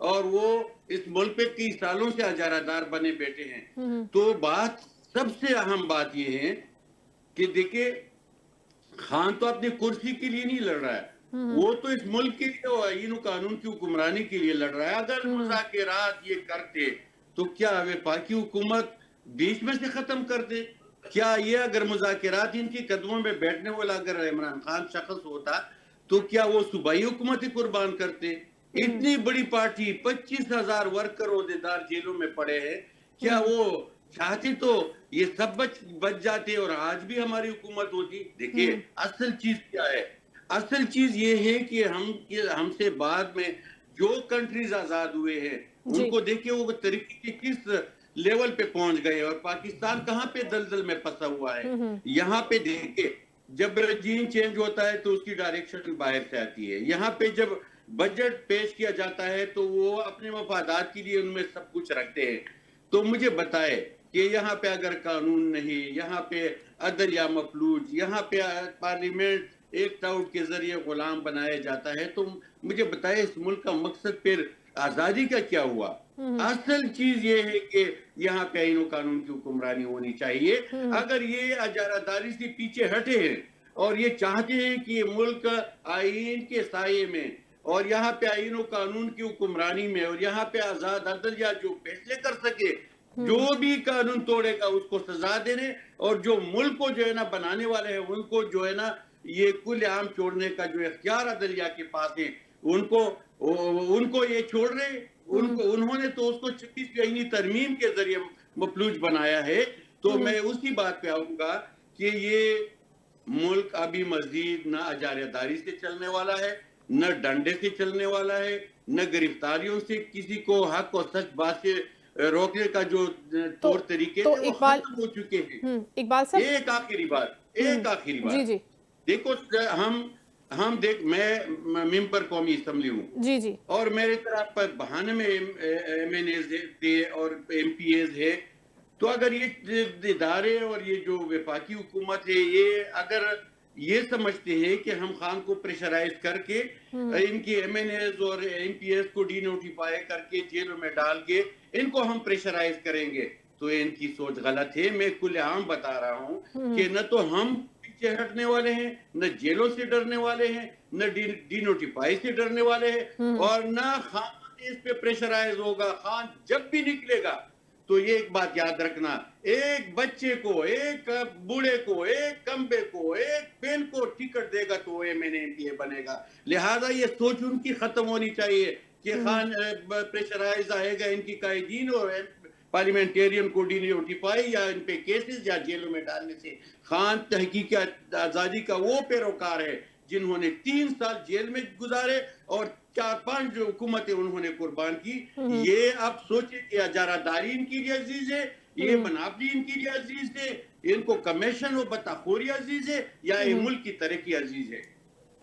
اور وہ اس ملک پہ کئی سالوں سے اجارہ دار بنے بیٹھے ہیں. تو بات سب سے اہم بات یہ ہے کہ دیکھیں خان تو اپنی کرسی کے لیے نہیں لڑ رہا ہے، وہ تو اس ملک کے لیے اور آئین و قانون کی حکمرانی کے لیے لڑ رہا ہے. اگر مذاکرات یہ کرتے تو کیا وفاقی حکومت بیچ میں سے ختم کر دے؟ کیا یہ اگر مذاکرات ان کی قدموں میں بیٹھنے والا اگر عمران خان شخص ہوتا تو کیا وہ صوبائی حکومت ہی قربان کرتے؟ اتنی بڑی پارٹی 25,000 ورکر عہدیدار جیلوں میں پڑے ہیں، کیا وہ چاہتے تو یہ سب بچ جاتے اور آج بھی ہماری حکومت ہوتی؟ دیکھیے اصل چیز کیا ہے، اصل چیز یہ ہے کہ ہم سے بعد میں جو کنٹریز آزاد ہوئے ہیں ان کو دیکھیں وہ ترقی کے کس لیول پہ پہنچ گئے اور پاکستان کہاں پہ دلدل میں پھنسا ہوا ہے. یہاں پہ دیکھیں جب رجیم چینج ہوتا ہے تو اس کی ڈائریکشن باہر سے آتی ہے. یہاں پہ جب بجٹ پیش کیا جاتا ہے تو وہ اپنے مفادات کے لیے ان میں سب کچھ رکھتے ہیں. تو مجھے بتائے کہ یہاں پہ اگر قانون نہیں، یہاں پہ عدلیہ مفلوج، یہاں پہ پارلیمنٹ ایک ٹاؤٹ کے ذریعے غلام بنایا جاتا ہے، تو مجھے بتائے اس ملک کا مقصد پھر آزادی کا کیا ہوا؟ اصل چیز یہ ہے کہ یہاں پہ آئین و قانون کی حکمرانی ہونی چاہیے. اگر یہ اجارہ داری سے پیچھے ہٹے ہیں اور یہ چاہتے ہیں کہ یہ ملک آئین کے سائے میں اور یہاں پہ آئین و قانون کی حکمرانی میں اور یہاں پہ آزاد عدلیہ جو فیصلے کر سکے، جو بھی قانون توڑے گا اس کو سزا دینے، اور جو ملک کو جو ہے نا بنانے والے ہیں ان کو جو ہے نا یہ کل عام چھوڑنے کا جو اختیار عدلیہ کے پاس ہے ان کو یہ چھوڑ رہے. انہوں نے تو اس کو 26 آئینی ترمیم کے ذریعے مفلوج بنایا ہے. تو میں اسی بات پہ آؤں گا کہ یہ ملک ابھی مزید نہ اجارہ داری سے چلنے والا ہے، نہ ڈنڈے سے چلنے والا ہے، نہ گرفتاریوں سے کسی کو حق اور سچ بات سے روکنے کا جو طور طریقے تھے وہ ختم ہو چکے ہیں. اقبال صاحب ایک آخری بات دیکھو، میں ممبر قومی اسمبلی ہوں اور میرے طرف بہانے میں ایم این ایز تھے اور ایم پی ایز ہے. تو اگر یہ ادارے اور یہ جو وفاقی حکومت ہے یہ اگر یہ سمجھتے ہیں کہ ہم خان کو پریشرائز کر کے ان کی ایم این ایز اور ایم پی ایز کو ڈی نوٹیفائی کر کے جیلوں میں ڈال کے ان کو ہم پریشرائز کریں گے تو ان کی سوچ غلط ہے. میں کل عام بتا رہا ہوں کہ نہ تو ہم پیچھے ہٹنے والے ہیں، نہ جیلوں سے ڈرنے والے ہیں، نہ ڈی نوٹیفائی سے ڈرنے والے ہیں، اور نہ خان اس پہ پریشرائز ہوگا. خان جب بھی نکلے گا تو یہ ایک بات یاد رکھنا، ایک بچے کو، ایک بوڑھے کو، ایک کمبے کو، ایک پین کو ٹکٹ دے گا تو وہ ایم این اے بنے گا. لہٰذا یہ سوچ ان کی ختم ہونی چاہیے کہ خان پریشرائز آئے گا ان کی قائدین اور پارلیمنٹیرین کو ڈی نوٹیفائی یا ان پہ کیسز یا جیلوں میں ڈالنے سے. خان تحقیق آزادی کا وہ پیروکار ہے جنہوں نے 3 سال جیل میں گزارے اور 4-5 جو حکومتیں انہوں نے قربان کی. یہ اب سوچے کہ اجارہ داری ان کے لیے عزیز ہے، یہ منافی ان کے لیے عزیز ہے، ان کو کمیشن و بطاخوری عزیز ہے، یا یہ ملک کی ترقی عزیز ہے.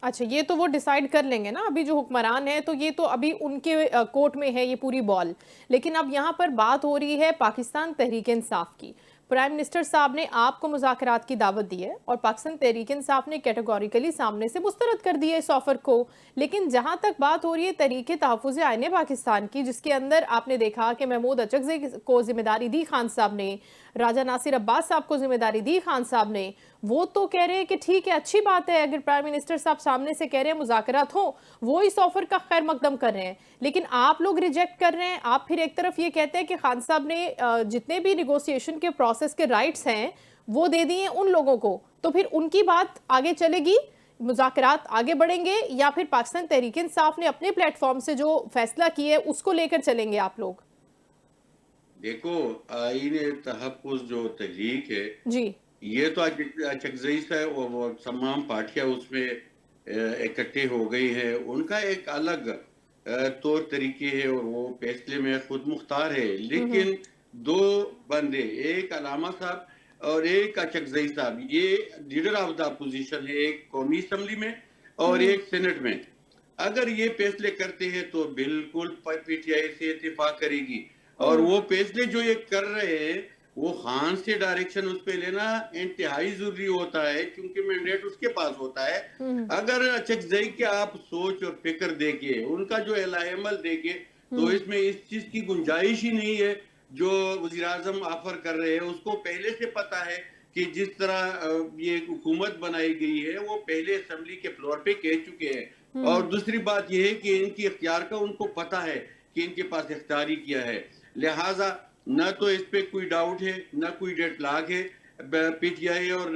اچھا، یہ تو وہ ڈیسائیڈ کر لیں گے نا، ابھی جو حکمران ہے تو یہ تو ابھی ان کے کورٹ میں ہے یہ پوری بال. لیکن اب یہاں پر بات ہو رہی ہے پاکستان تحریک انصاف کی. پرائم منسٹر صاحب نے آپ کو مذاکرات کی دعوت دی ہے اور پاکستان تحریک انصاف نے کیٹیگوریکلی سامنے سے مسترد کر دی ہے اس آفر کو. لیکن جہاں تک بات ہو رہی ہے تحریک تحفظ آئین پاکستان کی، جس کے اندر آپ نے دیکھا کہ محمود اچکزئی کو ذمہ داری دی خان صاحب نے، راجہ ناصر عباس صاحب کو ذمہ داری دی خان صاحب نے، وہ تو کہہ رہے ہیں کہ ٹھیک ہے، اچھی بات ہے اگر پرائم منسٹر صاحب سامنے سے کہہ رہے ہیں مذاکرات ہوں، وہ اس آفر کا خیر مقدم کر رہے ہیں. لیکن آپ لوگ ریجیکٹ کر رہے ہیں. آپ پھر ایک طرف یہ کہتے ہیں کہ خان صاحب نے جتنے بھی نیگوسیشن کے پروسیس کے رائٹس ہیں وہ دے دیے ان لوگوں کو، تو پھر ان کی بات آگے چلے گی، مذاکرات آگے بڑھیں گے، یا پھر پاکستان تحریک انصاف نے اپنے پلیٹ فارم سے جو فیصلہ کیے اس کو لے کر چلیں گے آپ لوگ؟ دیکھو، آئین تحفظ جو تحریک ہے جی، یہ تو اچکزئی سے وہ تمام پارٹیاں اس میں اکٹھے ہو گئی ہے، ان کا ایک الگ طور طریقے ہے اور وہ فیصلے میں خود مختار ہے. لیکن 2 بندے، ایک علامہ صاحب اور ایک اچکزئی صاحب، یہ لیڈر آف دا اپوزیشن ہے، ایک قومی اسمبلی میں اور ایک سینٹ میں. اگر یہ فیصلے کرتے ہیں تو بالکل پی ٹی آئی سے اتفاق کرے گی، اور وہ فیصلے جو یہ کر رہے ہیں وہ خان سے ڈائریکشن اس پہ لینا انتہائی ضروری ہوتا ہے کیونکہ مینڈیٹ اس کے پاس ہوتا ہے. اگر اچکزئی کے آپ سوچ اور فکر دیکھیں، ان کا جو الہ عمل دیکھیں، تو اس میں اس چیز کی گنجائش ہی نہیں ہے جو وزیر اعظم آفر کر رہے ہیں. اس کو پہلے سے پتا ہے کہ جس طرح یہ حکومت بنائی گئی ہے وہ پہلے اسمبلی کے فلور پہ کہہ چکے ہیں. اور دوسری بات یہ ہے کہ ان کی اختیار کا ان کو پتا ہے کہ ان کے پاس اختیاری کیا ہے. لہٰذا نہ تو اس پہ کوئی ڈاؤٹ ہے نہ کوئی ڈیڈ لاک ہے پی ٹی آئی اور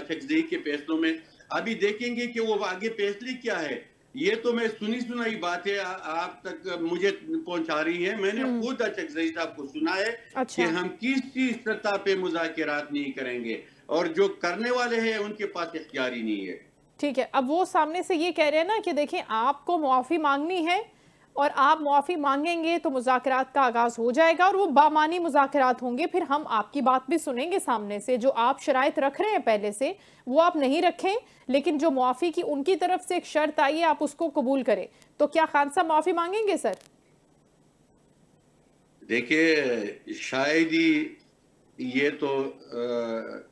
چکزئی کے فیصلوں میں. ابھی دیکھیں گے کہ وہ آگے فیصلے کیا ہے. یہ تو میں سنائی باتیں آپ تک مجھے پہنچا رہی ہیں. میں نے خود چکزئی صاحب کو سنا ہے کہ ہم کسی سطح پہ مذاکرات نہیں کریں گے اور جو کرنے والے ہیں ان کے پاس اختیاری نہیں ہے. ٹھیک ہے. اب وہ سامنے سے یہ کہہ رہے ہیں نا کہ دیکھیں آپ کو معافی مانگنی ہے اور آپ معافی مانگیں گے تو مذاکرات کا آغاز ہو جائے گا اور وہ بامانی مذاکرات ہوں گے. پھر ہم آپ کی بات بھی سنیں گے سامنے سے. جو آپ شرائط رکھ رہے ہیں پہلے سے وہ آپ نہیں رکھیں, لیکن جو معافی کی ان کی طرف سے ایک شرط آئی ہے آپ اس کو قبول کریں. تو کیا خان صاحب معافی مانگیں گے سر؟ دیکھیں شاید ہی یہ تو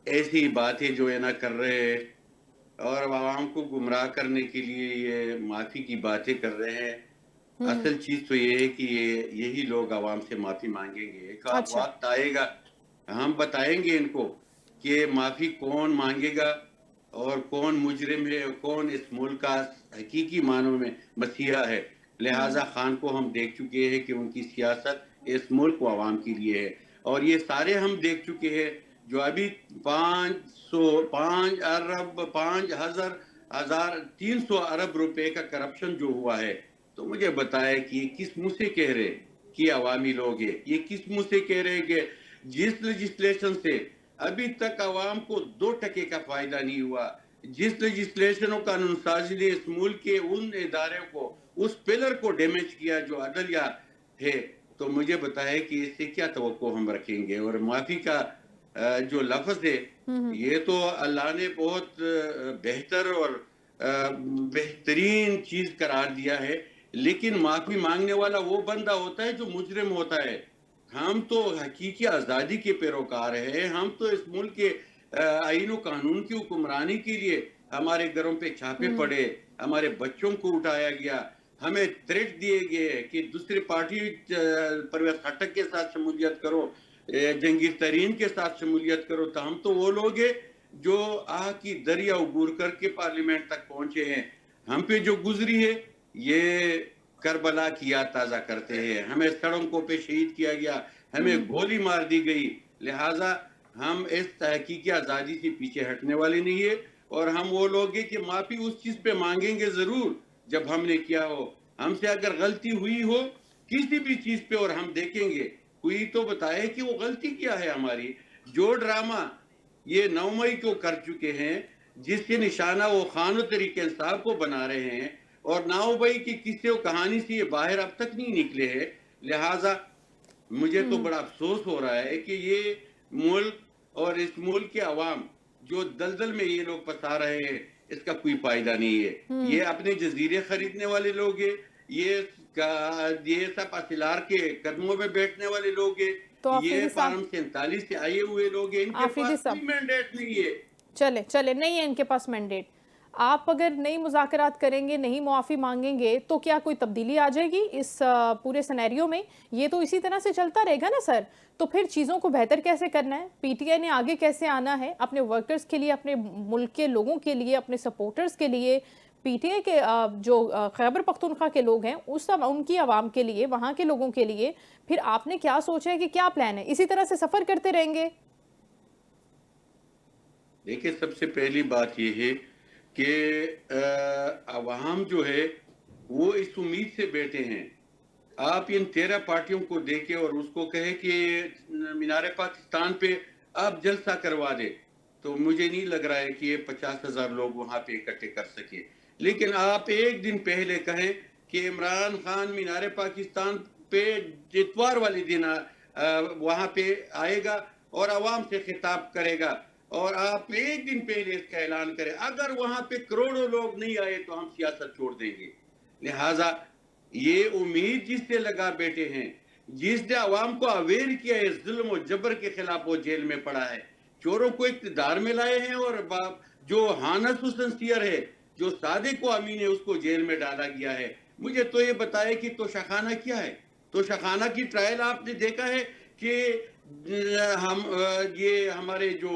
ایسی بات ہے جو یہ نہ کر رہے ہیں اور عوام کو گمراہ کرنے کے لیے یہ معافی کی باتیں کر رہے ہیں. اصل چیز تو یہ ہے کہ یہی لوگ عوام سے معافی مانگیں گے. ایک وقت آئے گا ہم بتائیں گے ان کو کہ معافی کون مانگے گا اور کون مجرم ہے اور کون اس ملک کا حقیقی معنوں میں مسیحا ہے. لہٰذا خان کو ہم دیکھ چکے ہیں کہ ان کی سیاست اس ملک و عوام کے لیے ہے اور یہ سارے ہم دیکھ چکے ہیں جو ابھی 5,300 ارب روپے کا کرپشن جو ہوا ہے. تو مجھے بتایا کہ یہ کس منہ سے کہہ رہے کہ عوامی لوگ ہیں, یہ کس منہ سے کہہ رہے کہ جس لیجسلیشن سے ابھی تک عوام کو 2% کا فائدہ نہیں ہوا, جس لیجسلیشن و قانون سازی نے اس ملک کے ان ادارے کو اس پلر کو ڈیمیج کیا جو عدلیہ ہے, تو مجھے بتایا کہ اس سے کیا توقع ہم رکھیں گے. اور معافی کا جو لفظ ہے یہ تو اللہ نے بہت بہتر اور بہترین چیز قرار دیا ہے, لیکن معافی مانگنے والا وہ بندہ ہوتا ہے جو مجرم ہوتا ہے. ہم تو حقیقی آزادی کے پیروکار ہیں. ہم تو اس ملک کے آئین و قانون کی حکمرانی کے لیے ہمارے گھروں پہ چھاپے پڑے, ہمارے بچوں کو اٹھایا گیا, ہمیں تھریٹ دیے گئے کہ دوسری پارٹی پرویز خٹک کے ساتھ شمولیت کرو, جہانگیر ترین کے ساتھ شمولیت کرو. تو ہم تو وہ لوگ ہیں جو آہ کی دریا عبور کر کے پارلیمنٹ تک پہنچے ہیں. ہم پہ جو گزری ہے یہ کربلا کی یاد تازہ کرتے ہیں. ہمیں سڑکوں پہ شہید کیا گیا, ہمیں گولی مار دی گئی. لہٰذا ہم اس تحقیقی آزادی سے پیچھے ہٹنے والے نہیں ہیں اور ہم وہ لوگ ہیں کہ معافی اس چیز پہ مانگیں گے ضرور جب ہم نے کیا ہو. ہم سے اگر غلطی ہوئی ہو کسی بھی چیز پہ اور ہم دیکھیں گے, کوئی تو بتائے کہ وہ غلطی کیا ہے ہماری. جو ڈرامہ یہ 9 مئی کو کر چکے ہیں جس کے نشانہ وہ خان و تحریک انصاف کو بنا رہے ہیں اور 9 مئی کی قصے و کہانی سے یہ باہر اب تک نہیں نکلے ہیں. لہٰذا مجھے تو بڑا افسوس ہو رہا ہے کہ یہ ملک اور اس ملک کے عوام جو دلدل میں یہ لوگ پسا رہے ہیں اس کا کوئی فائدہ نہیں ہے. یہ اپنے جزیرے خریدنے والے لوگ ہیں, یہ سب اسلار کے قدموں میں بیٹھنے والے لوگ ہیں, یہ فارم 47 سے آئے ہوئے لوگ ہیں. ان کے پاس کوئی مینڈیٹ نہیں ہے. چلے نہیں ہے ان کے پاس مینڈیٹ. آپ اگر نئی مذاکرات کریں گے, نہیں معافی مانگیں گے تو کیا کوئی تبدیلی آ جائے گی اس پورے سینیریو میں؟ یہ تو اسی طرح سے چلتا رہے گا نا سر. تو پھر چیزوں کو بہتر کیسے کرنا ہے؟ پی ٹی آئی نے آگے کیسے آنا ہے اپنے ورکرز کے لیے, اپنے ملک کے لوگوں کے لیے, اپنے سپورٹرز کے لیے؟ پی ٹی آئی کے جو خیبر پختونخوا کے لوگ ہیں ان کی عوام کے لیے, وہاں کے لوگوں کے لیے پھر آپ نے کیا سوچا ہے کہ کیا پلان ہے؟ اسی طرح سے سفر کرتے رہیں گے؟ دیکھیں سب سے پہلی بات یہ ہے کہ عوام جو ہے وہ اس امید سے بیٹھے ہیں. آپ ان 13 پارٹیوں کو دیکھیں اور اس کو کہے کہ مینار پاکستان پہ آپ جلسہ کروا دے, تو مجھے نہیں لگ رہا ہے کہ یہ 50,000 لوگ وہاں پہ اکٹھے کر سکے. لیکن آپ ایک دن پہلے کہیں کہ عمران خان مینار پاکستان پہ اتوار والے دن وہاں پہ آئے گا اور عوام سے خطاب کرے گا, اور آپ ایک دن پہلے اس کا اعلان کریں اگر وہاں پہ کروڑوں لوگ نہیں آئے تو ہم سیاست چھوڑ دیں گے. لہٰذا یہ امید جس سے لگا بیٹھے ہیں, جس نے عوام کو اویئر کیا ہے ظلم و جبر کے خلاف, وہ جیل میں پڑا ہے. چوروں کو اقتدار میں لائے ہیں اور جو ہانس حسن سیر ہے, جو صادق و امین ہے, اس کو جیل میں ڈالا گیا ہے. مجھے تو یہ بتائے کہ توشخانہ کیا ہے؟ توشخانہ کی ٹرائل آپ نے دیکھا ہے کہ یہ ہمارے جو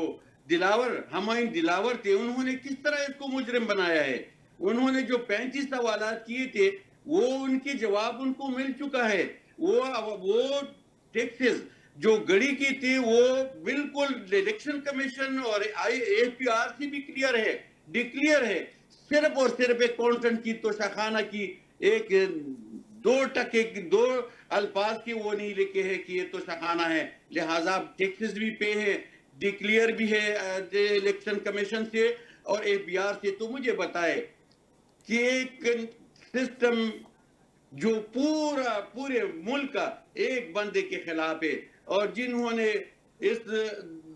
ہمایوں دلاور تھے، انہوں نے کس طرح اس کو مجرم بنایا ہے؟ انہوں نے جو 35 سوالات کیے تھے وہ ان کے جواب ان کو مل چکا ہے. وہ ٹیکسز جو گڑی کی تھی وہ بالکل الیکشن کمیشن اور APRC بھی ڈکلیئر ہے. صرف اور صرف ایک کانٹنٹ کی توشخانہ کی ایک 2 الفاظ کی وہ نہیں لکھے ہے کہ یہ توشخانہ ہے. لہٰذا ٹیکسز بھی پے ہیں، ڈکلیئر بھی ہے الیکشن کمیشن سے اور APR سے. تو مجھے بتائے کہ ایک سسٹم جو پورے ملک کا ایک بندے کے خلاف ہے اور جنہوں نے اس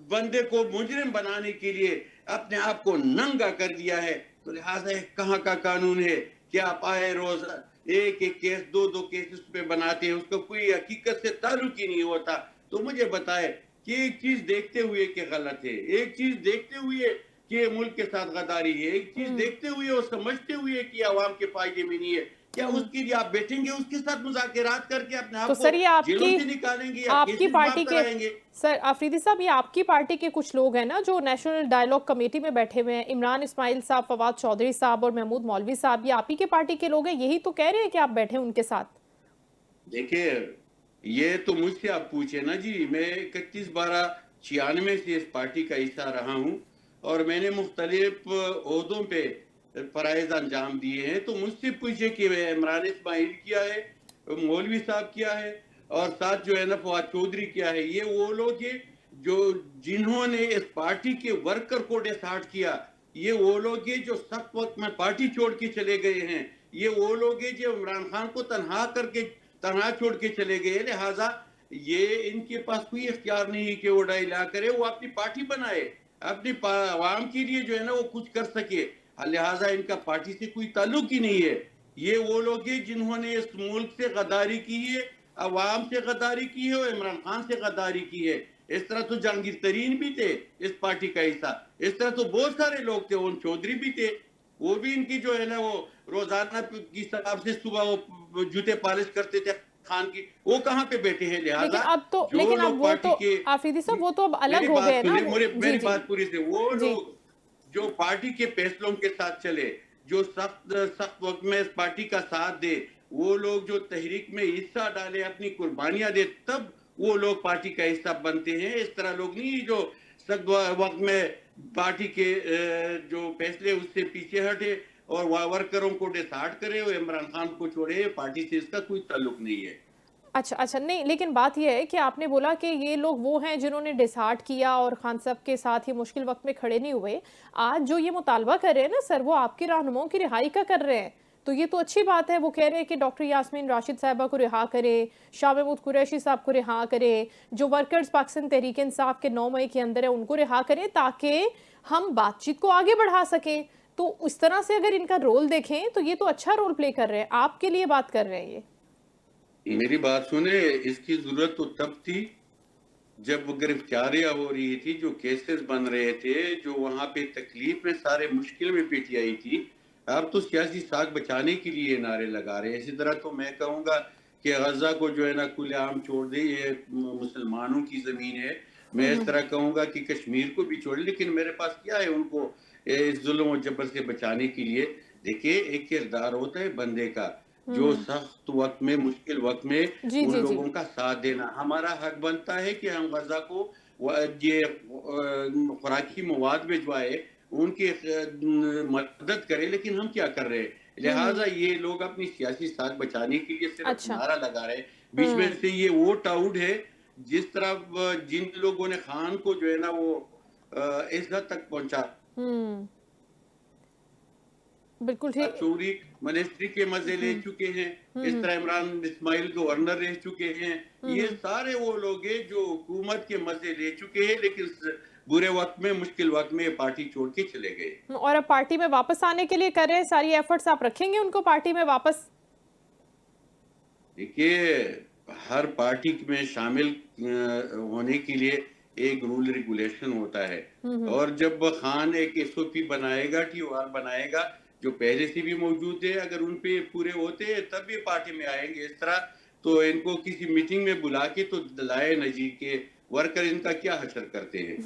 بندے کو مجرم بنانے کے لیے اپنے آپ کو ننگا کر دیا ہے، تو لہٰذا کہاں کا قانون ہے کہ آپ آئے روز ایک کیس 2 کیسز پہ بناتے ہیں، اس کو کوئی حقیقت سے تعلق ہی نہیں ہوتا. تو مجھے بتائے کہ ایک چیز دیکھتے ہوئے کہ غلط ہے، ایک چیز دیکھتے ہوئے کہ ملک کے ساتھ غداری ہے، ایک چیز دیکھتے ہوئے اور سمجھتے ہوئے کہ عوام کے فائدے میں نہیں ہے، کیا اس کے لیے آپ بیٹھیں گے اس کے ساتھ مذاکرات کر کے اپنے تو آپ کو سر یہ جیلوں سے نکالیں گے یا آپ کی کیسز پارٹی معاف کے کرائیں گے؟ سر آفریدی صاحب، یہ آپ کی پارٹی کے کچھ لوگ ہیں نا جو نیشنل ڈائیلاگ کمیٹی میں بیٹھے ہوئے ہیں، عمران اسماعیل صاحب، فواد چودھری صاحب اور محمود مولوی صاحب، یہ آپ ہی کے پارٹی کے لوگ ہیں، یہی تو کہہ رہے ہیں کہ آپ بیٹھے ان کے ساتھ. دیکھیں یہ تو مجھ سے آپ پوچھیں نا جی، میں 31/12/96 سے اس پارٹی کا حصہ رہا ہوں اور میں نے مختلف عہدوں پہ فرائض انجام دیے ہیں. تو مجھ سے پوچھے کہ عمران اسماعیل کیا ہے، مولوی صاحب کیا ہے اور ساتھ جو ہے نا فواد چودھری کیا ہے. یہ وہ لوگ ہیں جنہوں نے اس پارٹی کے ورکر کو ڈسہارٹ کیا. یہ وہ لوگ ہیں جو سخت وقت میں پارٹی چھوڑ کے چلے گئے ہیں. یہ وہ لوگ ہیں جو عمران خان کو تنہا چھوڑ کے چلے گئے. لہٰذا یہ ان کے پاس کوئی اختیار نہیں کہ وہ ڈائلا کرے، وہ اپنی پارٹی بنائے، اپنی عوام کے لیے جو ہے نا وہ کچھ کر سکے. لہٰذا ان کا پارٹی سے کوئی تعلق ہی نہیں ہے. یہ وہ لوگ ہیں جنہوں نے اس ملک سے غداری کی ہے، عوام سے غداری کی ہے اور عمران خان سے غداری کی ہے. اس طرح تو جہانگیر ترین بھی تھے اس پارٹی کا حصہ، اس طرح تو بہت سارے لوگ تھے، ان چودھری بھی تھے، وہ بھی ان کی جو ہے نا وہ روزانہ کی حساب سے صبح وہ جوتے پالش کرتے تھے خان کی. وہ کہاں پہ بیٹھے ہیں؟ لہٰذا جو لیکن لوگ اب وہ پارٹی تو کے آفریدی صاحب وہ تو اب میری الگ ہو بات گئے نا. سنیں، جی میری جی بات پوری سے، وہ جی لوگ جو پارٹی کے فیصلوں کے ساتھ چلے، جو سخت وقت میں اس پارٹی کا ساتھ دے، وہ لوگ جو تحریک میں حصہ ڈالے، اپنی قربانیاں دے، تب وہ لوگ پارٹی کا حصہ بنتے ہیں. اس طرح لوگ نہیں جو سخت وقت میں پارٹی کے جو فیصلے اس سے پیچھے ہٹے اور ورکروں کو ڈسہارٹ کرے اور عمران خان کو چھوڑے. پارٹی سے اس کا کوئی تعلق نہیں ہے. اچھا نہیں، لیکن بات یہ ہے کہ آپ نے بولا کہ یہ لوگ وہ ہیں جنہوں نے ڈسہارٹ کیا اور خان صاحب کے ساتھ ہی مشکل وقت میں کھڑے نہیں ہوئے. آج جو یہ مطالبہ کر رہے ہیں نا سر، وہ آپ کے رہنماؤں کی رہائی کا کر رہے ہیں، تو یہ تو اچھی بات ہے. وہ کہہ رہے ہیں کہ ڈاکٹر یاسمین راشد صاحبہ کو رہا کرے، شاہ محمود قریشی صاحب کو رہا کرے، جو ورکرز پاکستان تحریک انصاف کے 9 مئی کے اندر ہے ان کو رہا کریں تاکہ ہم بات چیت کو آگے بڑھا سکیں. تو اس طرح سے اگر ان کا رول دیکھیں تو یہ تو اچھا رول پلے کر رہے ہیں، آپ کے لیے بات کر رہے ہیں. یہ میری بات سنیں، اس کی ضرورت تو تب تھی جب گرفتاریاں ہو رہی تھی، جو کیسز بن رہے تھے، جو وہاں پہ تکلیف میں سارے مشکل میں PTI تھی. آپ تو سیاسی ساکھ بچانے کے لیے نعرے لگا رہے ہیں. اسی طرح تو میں کہوں گا کہ غزہ کو جو ہے نا کھلے عام چھوڑ دے، یہ مسلمانوں کی زمین ہے. میں اس طرح کہوں گا کہ کشمیر کو بھی چھوڑ، لیکن میرے پاس کیا ہے ان کو اس ظلم و جبر سے بچانے کے لیے؟ دیکھیں ایک کردار ہوتا ہے بندے کا، جو سخت وقت میں، مشکل وقت میں جی ان جی جی لوگوں کا ساتھ دینا. ہمارا حق بنتا ہے کہ ہم غزہ کو یہ خوراکی مواد بھجوائے، ان کی مدد کرے، لیکن ہم کیا کر رہے ہیں؟ لہٰذا یہ لوگ اپنی سیاسی ساکھ بچانے کے لیے صرف اچھا نعرہ لگا رہے ہیں. بیچ میں سے یہ ووٹ آؤٹ ہے. جس طرح جن لوگوں نے خان کو جو ہے نا وہ اس حد تک پہنچا، بالکل ٹھیک. چوری منسٹری کے مزے لے چکے ہیں، اس طرح عمران اسماعیل گورنر رہ چکے ہیں. یہ سارے وہ لوگ ہیں جو حکومت کے مزے لے چکے ہیں، لیکن برے وقت میں، مشکل وقت میں پارٹی چھوڑ کے چلے گئے. اور اب پارٹی میں واپس آنے کے لیے کر رہے ہیں ساری ایفرٹس. آپ رکھیں گے ان کو پارٹی میں واپس؟ دیکھیے ہر پارٹی میں شامل ہونے کے لیے ایک رول ریگولیشن ہوتا ہے، اور جب خان ایک SOP بنائے گا، TOR بنائے گا، جو پہلے سے بھی موجود ہے اگر ان پہ پورے ہوتے ہیں تب بھی پارٹی میں آئیں گے. اس طرح تو ان کو کسی میٹنگ میں بلا کے تو دلائے نہ جی کہ ورکر ان کا کیا حشر کرتے ہیں.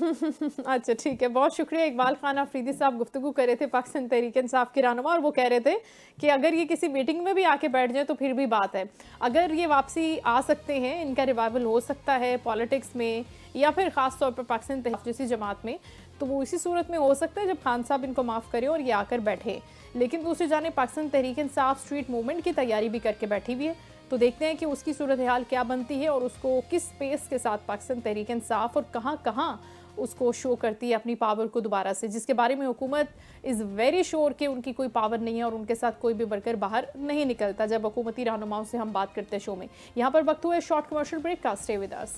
اچھا ٹھیک ہے، بہت شکریہ. اقبال خان آفریدی صاحب گفتگو کر رہے تھے پاکستان تحریک انصاف کے رہنما، اور وہ کہہ رہے تھے کہ اگر یہ کسی میٹنگ میں بھی آ کے بیٹھ جائیں تو پھر بھی بات ہے. اگر یہ واپسی آ سکتے ہیں، ان کا ریوائول ہو سکتا ہے پالیٹکس میں یا پھر خاص طور پر پاکستان تحریک جیسی جماعت میں، تو وہ اسی صورت میں ہو سکتا ہے جب خان صاحب ان کو معاف کریں اور یہ آ کر بیٹھے. لیکن دوسری جانب پاکستان تحریک انصاف اسٹریٹ موومنٹ کی تیاری بھی کر کے بیٹھی ہوئی ہے، تو دیکھتے ہیں کہ اس کی صورتحال کیا بنتی ہے اور اس کو کس پیس کے ساتھ پاکستان تحریک انصاف اور کہاں کہاں اس کو شو کرتی ہے اپنی پاور کو دوبارہ سے، جس کے بارے میں حکومت از ویری شور کہ ان کی کوئی پاور نہیں ہے اور ان کے ساتھ کوئی بھی ورکر باہر نہیں نکلتا جب حکومتی رہنماؤں سے ہم بات کرتے ہیں شو میں. یہاں پر وقت ہوا ہے شارٹ کمرشل بریک کا. Stay with us.